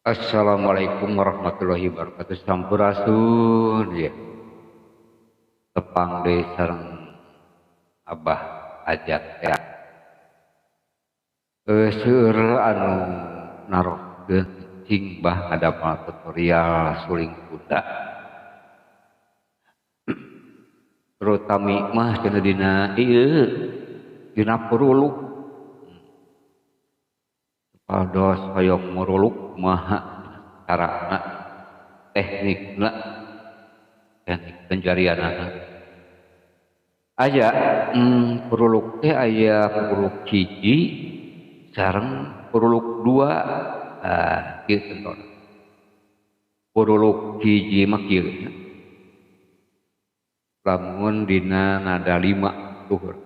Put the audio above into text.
Assalamualaikum warahmatullahi wabarakatuh. Sampurasun ya. Tepang deui sareng Abah ajak ya. Seueur anu narokeun cing Bah ngadapal tutorial suling kuda. Terutami mah cenah dina ieu dina puruluk. Pados hoyong muruluk kumaha carana teknikna teknik pencarianana. Aya puruluk teh aya puruluk hiji sareng puruluk dua. Kieu contohna. Puruluk hiji mah kieu nya. Lamun dina nada 5 luhur.